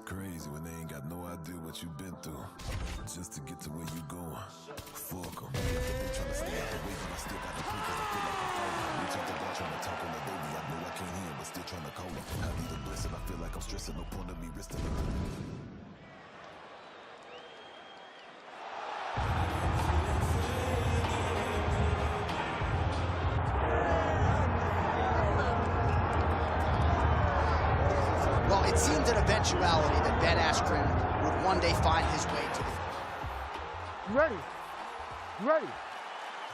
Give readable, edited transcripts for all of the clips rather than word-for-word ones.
It's crazy when they ain't got no idea what you've been through just to get to where you going. Fuck 'em. They trying to stay out the way, but I still got the proof 'cause I feel like I'm falling. Reach out the bar trying to talk on the baby. I know I can't hear him, but still trying to call him. I need a blessing. I feel like I'm stressing. No point of me risking it. Well, it seemed an eventuality that Ben Askren would one day find his way to the... Ready? Ready?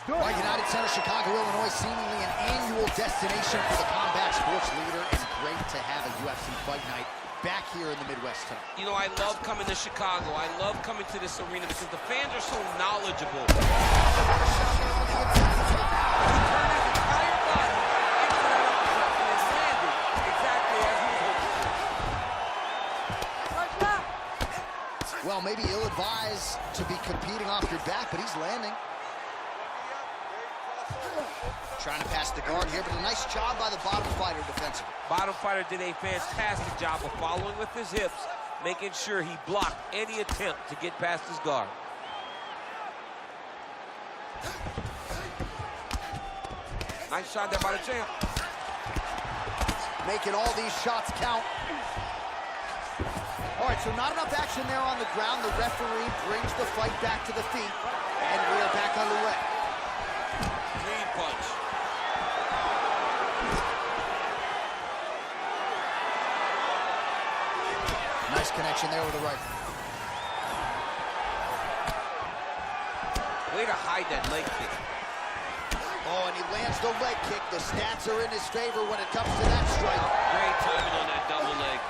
Good. Right, United Center, Chicago, Illinois, seemingly an annual destination for the combat sports leader. It's great to have a UFC fight night back here in the Midwest tonight. You know, I love coming to Chicago. I love coming to this arena because the fans are so knowledgeable. Well, maybe ill-advised to be competing off your back, but he's landing. Trying to pass the guard here, but a nice job by the bottom fighter defensively. Bottom fighter did a fantastic job of following with his hips, making sure he blocked any attempt to get past his guard. Nice shot there by the champ. Making all these shots count. All right, so not enough action there on the ground. The referee brings the fight back to the feet, and we are back underway. Clean punch. Nice connection there with the right. Way to hide that leg kick. Oh, and he lands the leg kick. The stats are in his favor when it comes to that strike. Great timing on that double leg.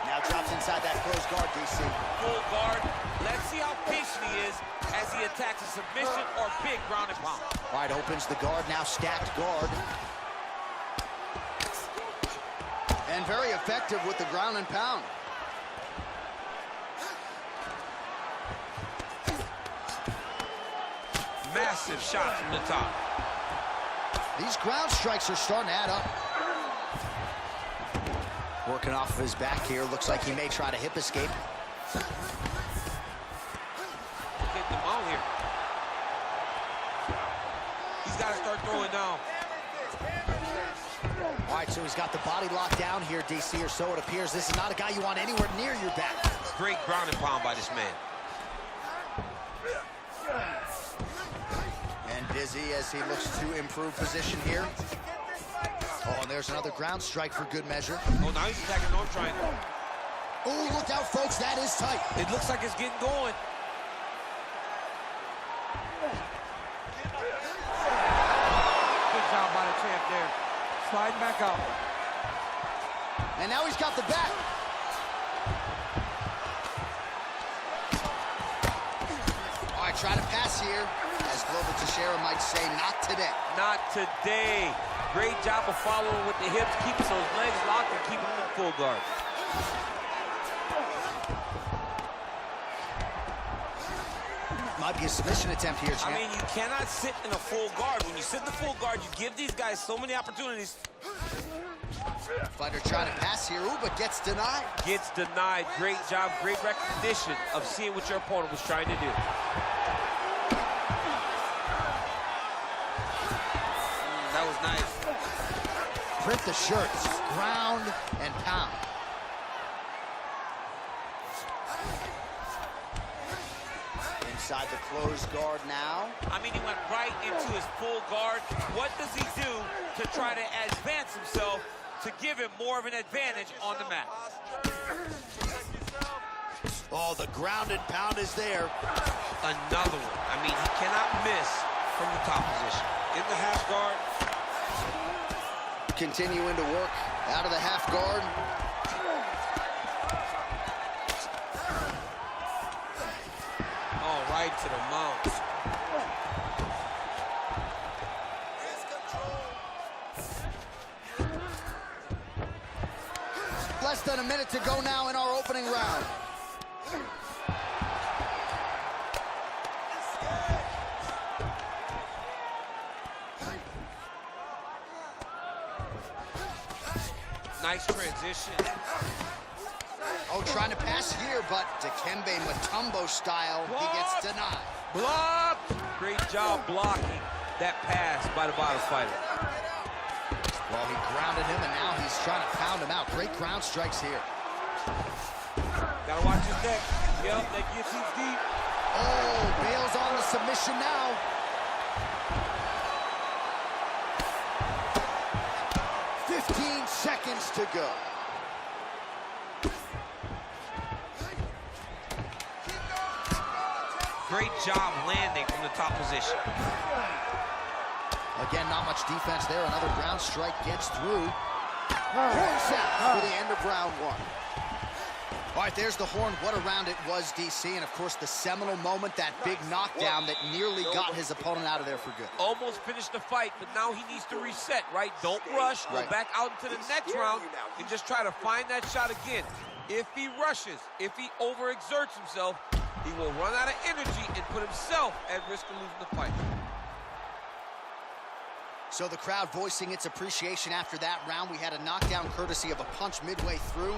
Now drops inside that closed guard, DC. Full guard. Let's see how patient he is as he attacks a submission or big ground and pound. All right, opens the guard, now stacked guard. And very effective with the ground and pound. Massive shot from the top. These ground strikes are starting to add up. Working off of his back here. Looks like he may try to hip escape. Get them out here. He's got to start throwing down. All right, so he's got the body locked down here, DC, or so it appears. This is not a guy you want anywhere near your back. Great ground and pound by this man. And Dizzy as he looks to improve position here. Oh, and there's another ground strike for good measure. Oh, now he's attacking north triangle. Oh, look out, folks. That is tight. It looks like it's getting going. Good job by the champ there. Sliding back out. And now he's got the back. All right, try to pass here. As Global Teixeira might say, not today. Not today. Great job of following with the hips, keeping those legs locked and keeping them in full guard. Might be a submission attempt here, champ. I mean, you cannot sit in a full guard. When you sit in the full guard, you give these guys so many opportunities. Fighter trying to pass here, ooh, but gets denied. Gets denied. Great job, great recognition of seeing what your opponent was trying to do. That was nice. Print the shirts, ground and pound. Inside the closed guard now. I mean, he went right into his full guard. What does he do to try to advance himself to give him more of an advantage on the mat? Oh, the ground and pound is there. Another one. I mean, he cannot miss from the top position. In the half guard. Continuing to work out of the half guard. Oh, right to the mount. Less than a minute to go now in our opening round. Nice transition. Oh, trying to pass here, but Dikembe Mutombo style, he gets denied. Block! Great job blocking that pass by the bottom fighter. Well, he grounded him, and now he's trying to pound him out. Great ground strikes here. Gotta watch his neck. Yep, that guillotine's deep. Oh, Bale's on the submission now. Seconds to go. Great job landing from the top position. Again, not much defense there. Another ground strike gets through. Horn sound for the end of round one. All right, there's the horn. What a round it was, DC. And, of course, the seminal moment, that big knockdown that nearly got his opponent out of there for good. Almost finished the fight, but now he needs to reset, right? Don't rush. Go back out into the next round and just try to find that shot again. If he rushes, if he overexerts himself, he will run out of energy and put himself at risk of losing the fight. So the crowd voicing its appreciation after that round. We had a knockdown courtesy of a punch midway through.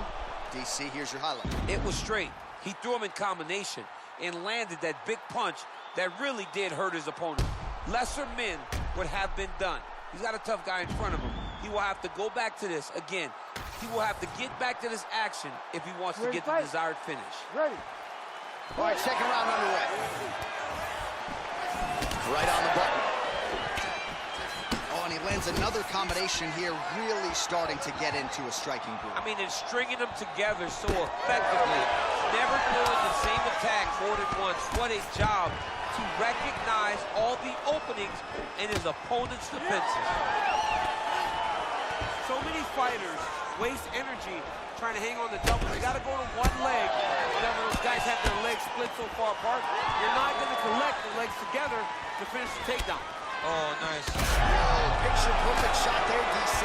DC, here's your highlight. It was straight. He threw him in combination and landed that big punch that really did hurt his opponent. Lesser men would have been done. He's got a tough guy in front of him. He will have to go back to this again. He will have to get back to this action if he wants to get the desired finish. Ready. All right, second round underway. Right on the button. Oh, and he lands another combination here, really starting to get into a striking groove. I mean, it's stringing them together so effectively. Never throwing the same attack more than once. What a job to recognize all the openings in his opponent's defenses. So many fighters waste energy trying to hang on the double. You got to go to one leg. Whenever those guys have their legs split so far apart, you're not going to collect the legs together to finish the takedown. Oh, nice. Oh, picture-perfect shot there, DC.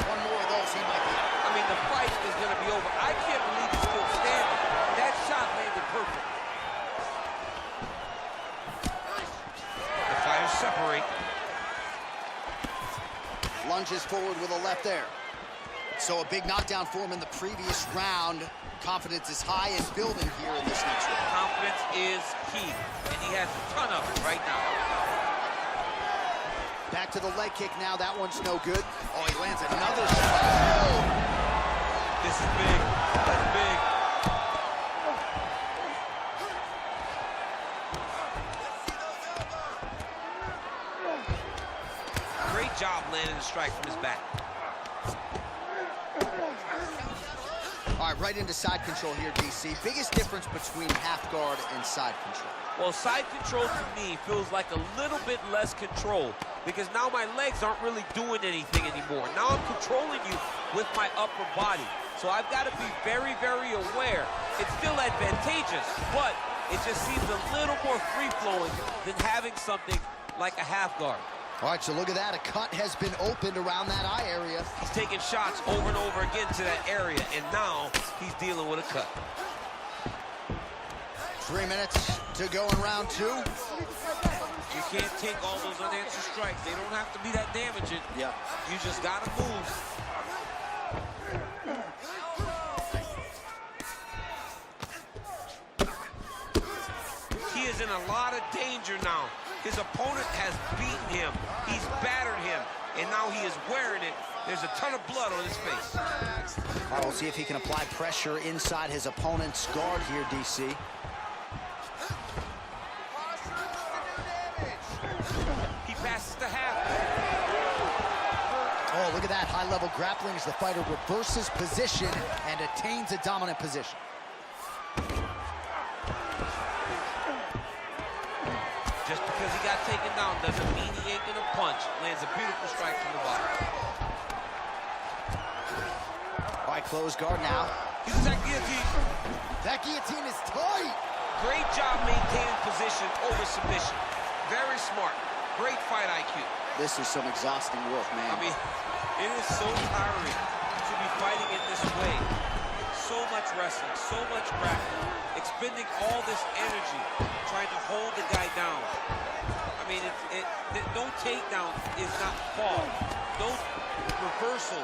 One more of those, he might be out. I mean, the fight is going to be over. I can't believe he's still standing. That shot landed perfect. The fighters separate. Lunges forward with a left there. So a big knockdown for him in the previous round. Confidence is high and building here in this next round. Confidence is key, and he has a ton of it right now. Back to the leg kick now. That one's no good. Oh, he lands another shot. Oh! This is big. That's big. Great job landing the strike from his back. All right, right into side control here, DC. Biggest difference between half guard and side control? Well, side control to me feels like a little bit less control because now my legs aren't really doing anything anymore. Now I'm controlling you with my upper body. So I've got to be very, very aware. It's still advantageous, but it just seems a little more free-flowing than having something like a half guard. All right, so look at that. A cut has been opened around that eye area. He's taking shots over and over again to that area, and now he's dealing with a cut. 3 minutes to go in round two. You can't take all those unanswered strikes. They don't have to be that damaging. Yeah. You just got to move. He is in a lot of danger now. His opponent has beaten him. He's battered him. And now he is wearing it. There's a ton of blood on his face. All right, we'll see if he can apply pressure inside his opponent's guard here, DC. He passes the half. Oh, look at that high-level grappling as the fighter reverses position and attains a dominant position. Just because he got taken down doesn't mean he ain't gonna punch. Lands a beautiful strike from the bottom. All right, close guard now. He's that guillotine. That guillotine is tight. Great job maintaining position over submission. Very smart. Great fight IQ. This is some exhausting work, man. I mean, it is so tiring to be fighting in this way. So much wrestling, so much grappling, expending all this energy trying to hold the guy down. I mean, no takedown is not fall. Those reversal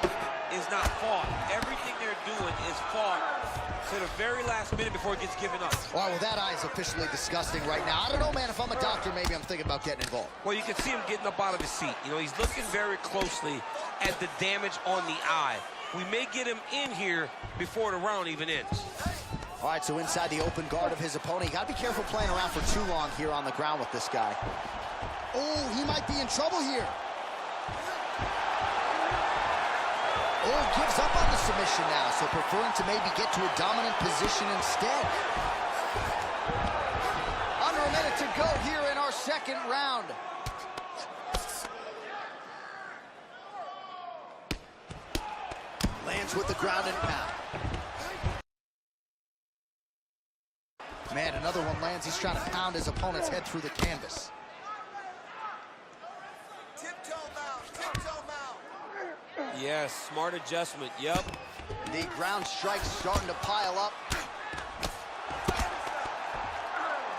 is not fought. Everything they're doing is fought to the very last minute before it gets given up. All right, well, that eye is officially disgusting right now. I don't know, man. If I'm a doctor, maybe I'm thinking about getting involved. Well, you can see him getting up out of his seat. You know, he's looking very closely at the damage on the eye. We may get him in here before the round even ends. All right, so inside the open guard of his opponent. You got to be careful playing around for too long here on the ground with this guy. Oh, he might be in trouble here. Oh, gives up on the submission now, so preferring to maybe get to a dominant position instead. Under a minute to go here in our second round. Lands with the ground and pound. Man, another one lands. He's trying to pound his opponent's head through the canvas. Yes, smart adjustment, yep. The ground strike's starting to pile up.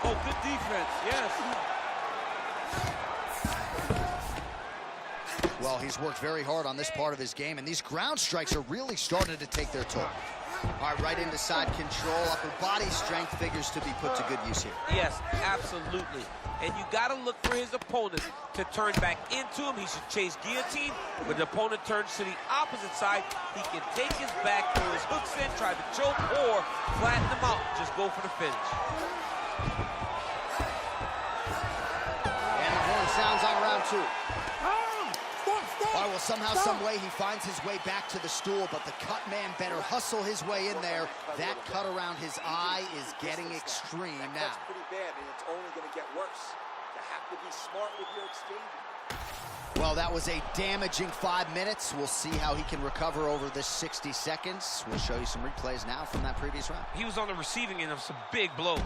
Oh, good defense, yes. Well, he's worked very hard on this part of his game, and these ground strikes are really starting to take their toll. All right, right into side control. Upper body strength figures to be put to good use here. Yes, absolutely. And you got to look for his opponent to turn back into him. He should chase guillotine. When the opponent turns to the opposite side, he can take his back, throw his hooks in, try to choke, or flatten him out. Just go for the finish. And the horn sounds on round two. All right, well, somehow, some way, he finds his way back to the stool, but the cut man better hustle his way in there. That cut around his eye is getting extreme now. That's pretty bad, and it's only going to get worse. You have to be smart with your exchanging. Well, that was a damaging 5 minutes. We'll see how he can recover over this 60 seconds. We'll show you some replays now from that previous round. He was on the receiving end of some big blows,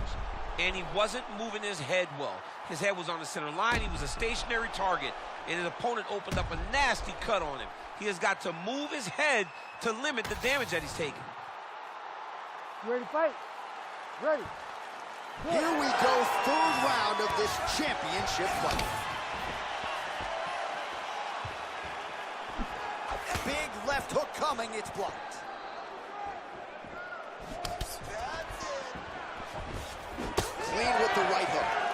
and he wasn't moving his head well. His head was on the center line. He was a stationary target, and his opponent opened up a nasty cut on him. He has got to move his head to limit the damage that he's taking. You ready to fight? Ready. Here we go, third round of this championship fight. Big left hook coming, it's blocked. Clean with the right hook.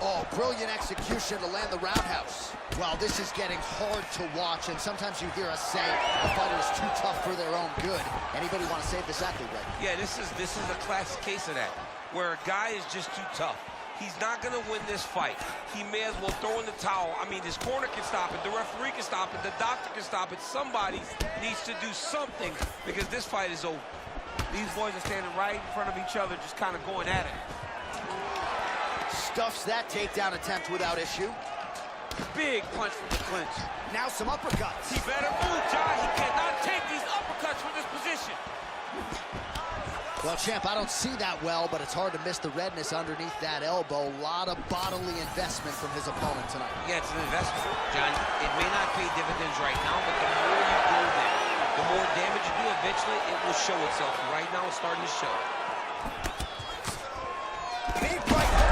Oh, brilliant execution to land the roundhouse. Well, this is getting hard to watch, and sometimes you hear us say a fighter is too tough for their own good. Anybody want to save this athlete right now? Yeah, this is a classic case of that, where a guy is just too tough. He's not going to win this fight. He may as well throw in the towel. I mean, his corner can stop it, the referee can stop it, the doctor can stop it. Somebody needs to do something because this fight is over. These boys are standing right in front of each other, just kind of going at it. Stuffs that takedown attempt without issue. Big punch from the clinch. Now some uppercuts. He better move, John. He cannot take these uppercuts from this position. Well, champ, I don't see that well, but it's hard to miss the redness underneath that elbow. A lot of bodily investment from his opponent tonight. Yeah, it's an investment, John. It may not pay dividends right now, but the more you go there, the more damage you do, eventually it will show itself. Right now, it's starting to show. Big right hook.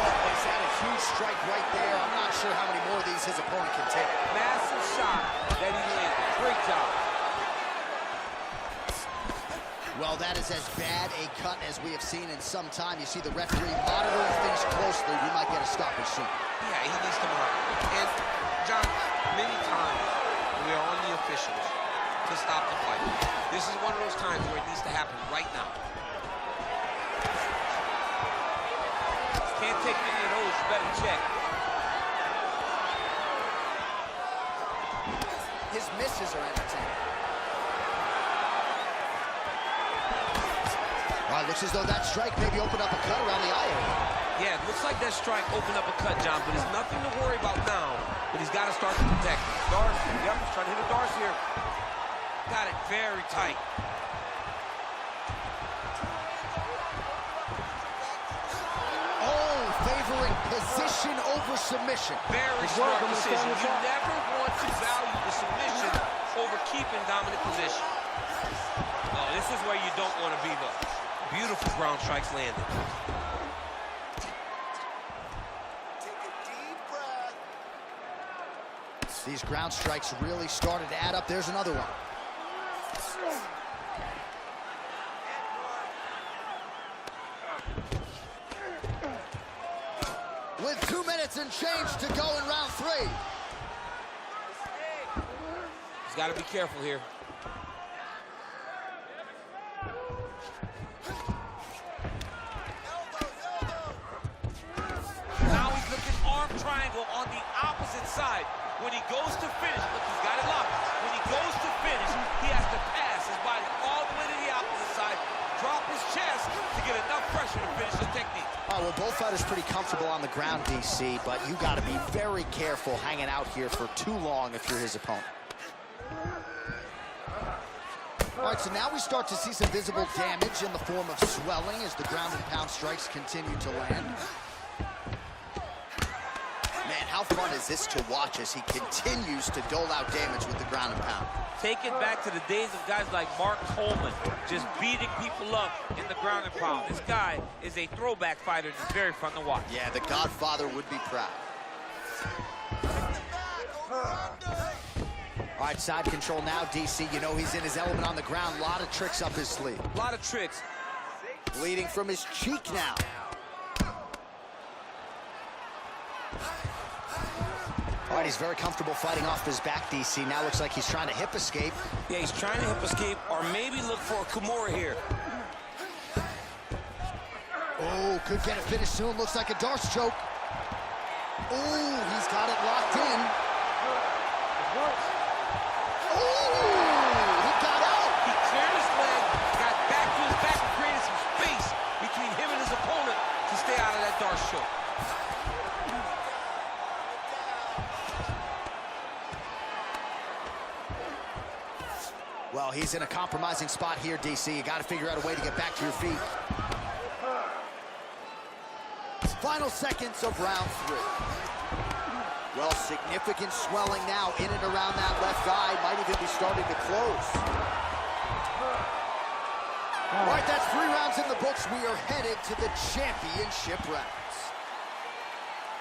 He's had a huge strike right there. I'm not sure how many more of these his opponent can take. Massive shot that he landed. Great job. Well, that is as bad a cut as we have seen in some time. You see the referee monitoring things closely. We might get a stoppage soon. Yeah, he needs to monitor. And, John, many times we are on the officials to stop the fight. This is one of those times where it needs to happen right now. Can't take many of those. You better check. His misses are entertaining. All right, looks as though that strike maybe opened up a cut around the eye area. Yeah, it looks like that strike opened up a cut, John, but it's nothing to worry about now. But he's got to start to protect. Darce, yep, he's trying to hit a Darce here. Got it very tight. Oh, favoring position over submission. Very smart decision. You never want to value the submission over keeping dominant position. Oh, this is where you don't want to be, though. Beautiful ground strikes landed. Take a deep breath. These ground strikes really started to add up. There's another one. With 2 minutes and change to go in round 3. He's got to be careful here. Now he's looking arm triangle on the opposite side. When he goes to finish, look, he's got it locked. When he goes to finish, he has to pass his body all the way to the opposite side, drop his chest to get enough pressure to finish his technique. Oh, well, both fighters pretty comfortable on the ground, DC, but you got to be very careful hanging out here for too long if you're his opponent. All right, so now we start to see some visible damage in the form of swelling as the ground and pound strikes continue to land. Man, how fun is this to watch as he continues to dole out damage with the ground and pound? Take it back to the days of guys like Mark Coleman, just beating people up in the ground and pound. This guy is a throwback fighter that's very fun to watch. Yeah, the Godfather would be proud. All right, side control now, DC. You know he's in his element on the ground. A lot of tricks up his sleeve. A lot of tricks. Bleeding from his cheek now. All right, he's very comfortable fighting off his back, DC. Now looks like he's trying to hip escape. Yeah, he's trying to hip escape or maybe look for a Kimura here. Oh, could get a finish soon. Looks like a Darce choke. Oh, he's got it locked in. Oh, he got out. He cleared his leg, got back to his back and created some space between him and his opponent to stay out of that Darce choke. Well, he's in a compromising spot here, DC. You got to figure out a way to get back to your feet. Final seconds of round 3. Well, significant swelling now in and around that left eye. Might even be starting to close. All right, that's 3 rounds in the books. We are headed to the championship rounds.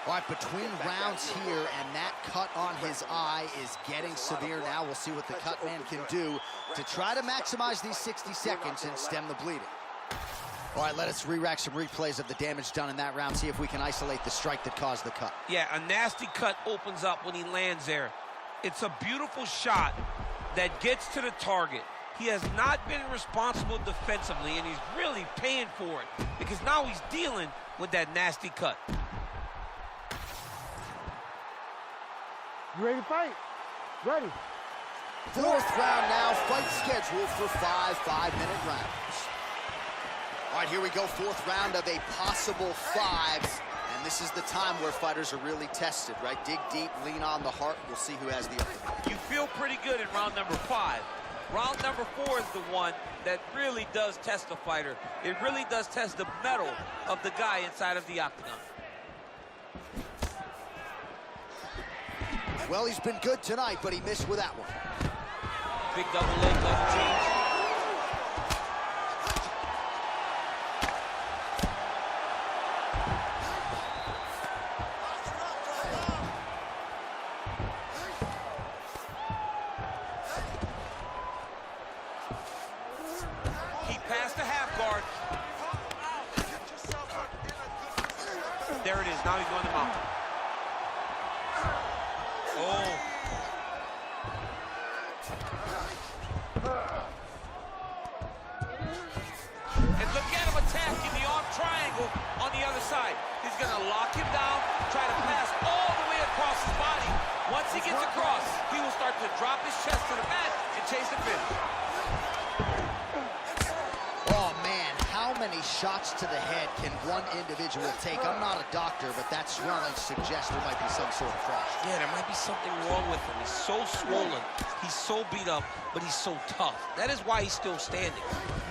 All right, between rounds here, and that cut on his eye is getting severe now. We'll see what the cut man can do to try to maximize these 60 seconds and stem the bleeding. All right, let us re-rack some replays of the damage done in that round, see if we can isolate the strike that caused the cut. Yeah, a nasty cut opens up when he lands there. It's a beautiful shot that gets to the target. He has not been responsible defensively, and he's really paying for it because now he's dealing with that nasty cut. You ready to fight? Ready. 4th round now, fight scheduled for 5 5-minute rounds. All right, here we go, 4th round of a possible 5. And this is the time where fighters are really tested, right? Dig deep, lean on the heart. We'll see who has the upper. You feel pretty good in round number 5. Round number 4 is the one that really does test the fighter. It really does test the mettle of the guy inside of the octagon. Well, he's been good tonight, but he missed with that one. Big double leg left change. He passed the half guard. There it is. Now he's going to mount. Oh. And look at him attacking the arm triangle on the other side. He's going to lock him down, try to pass all the way across his body. Once he gets across, he will start to drop his chest to the mat and chase the finish. Oh, man, how many shots to the head can one individual take? I'm not a doctor, but that swelling suggests there might be some sort of fracture. Yeah, there might be something wrong with him. He's so swollen, he's so beat up, but he's so tough. That is why he's still standing.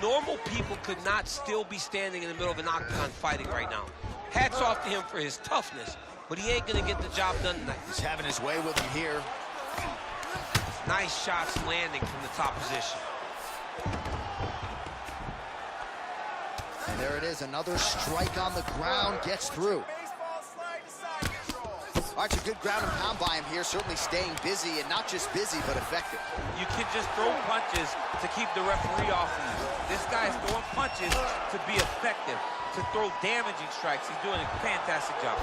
Normal people could not still be standing in the middle of an octagon fighting right now. Hats off to him for his toughness, but he ain't gonna get the job done tonight. He's having his way with him here. Nice shots landing from the top position. And there it is, another strike on the ground, gets through. All right, so good ground and pound by him here, certainly staying busy, and not just busy, but effective. You can just throw punches to keep the referee off of you. This guy is throwing punches to be effective, to throw damaging strikes. He's doing a fantastic job.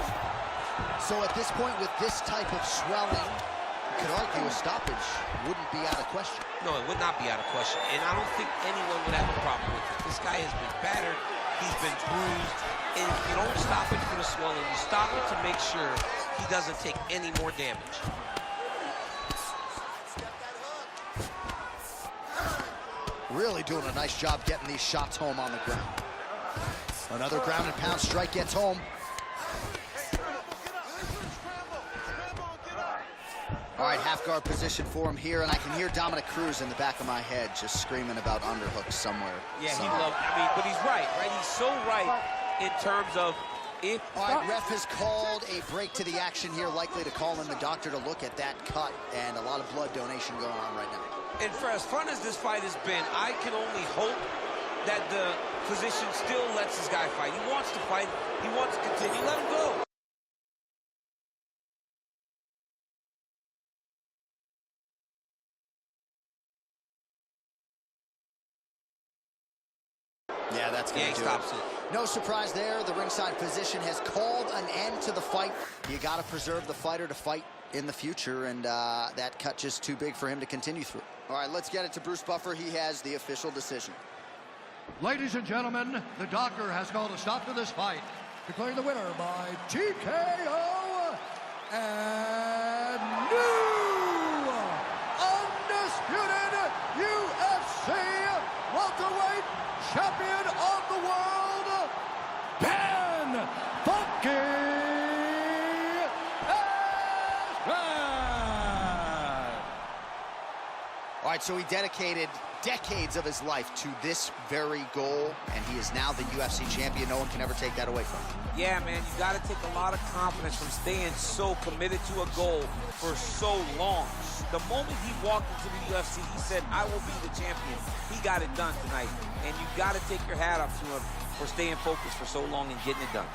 So at this point, with this type of swelling, you could argue a stoppage wouldn't be out of question. No, it would not be out of question, and I don't think anyone would have a problem with it. This guy has been battered, he's been bruised, and if you don't stop it for the swelling, you stop it to make sure he doesn't take any more damage. Really doing a nice job getting these shots home on the ground. Another ground and pound strike gets home. All right, half guard position for him here, and I can hear Dominic Cruz in the back of my head just screaming about underhooks somewhere. Yeah, he loved, I mean, but he's right? He's so right in terms of if... All right, ref has called a break to the action here, likely to call in the doctor to look at that cut, and a lot of blood donation going on right now. And for as fun as this fight has been, I can only hope that the physician still lets this guy fight. He wants to fight. He wants to continue. Let him go. Yeah, that's going to do stops it. No surprise there. The ringside physician has called an end to the fight. You got to preserve the fighter to fight in the future, and that cut just too big for him to continue through. All right, let's get it to Bruce Buffer. He has the official decision. Ladies and gentlemen, the doctor has called a stop to this fight, declaring the winner by TKO and new undisputed UFC welterweight champion of the world, Ben Funky Askren. All right, so he dedicated decades of his life to this very goal, and he is now the UFC champion. No one can ever take that away from him. Yeah, man, you got to take a lot of confidence from staying so committed to a goal for so long. The moment he walked into the UFC, he said, I will be the champion. He got it done tonight, and you got to take your hat off to him for staying focused for so long and getting it done.